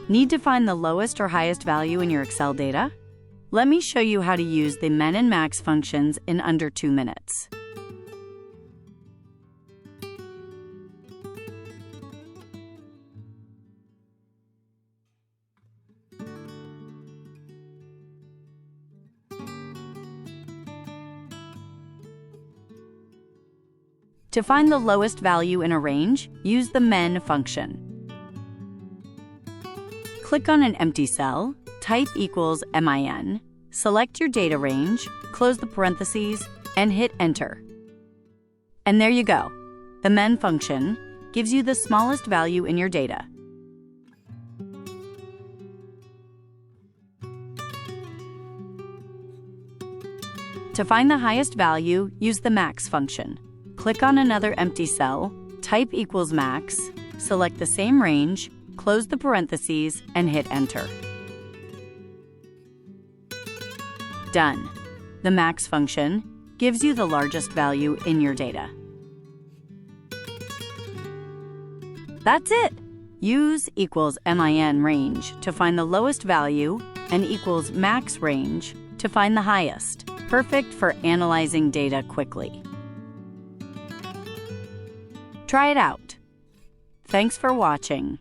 Need to find the lowest or highest value in your Excel data? Let me show you how to use the min and max functions in under 2 minutes. To find the lowest value in a range, use the min function. Click on an empty cell, type equals min, select your data range, close the parentheses, and hit enter. And there you go. The min function gives you the smallest value in your data. To find the highest value, use the max function. Click on another empty cell, type equals max, select the same range, close the parentheses, and hit enter. Done. The max function gives you the largest value in your data. That's it! Use equals min range to find the lowest value and equals max range to find the highest. Perfect for analyzing data quickly. Try it out. Thanks for watching.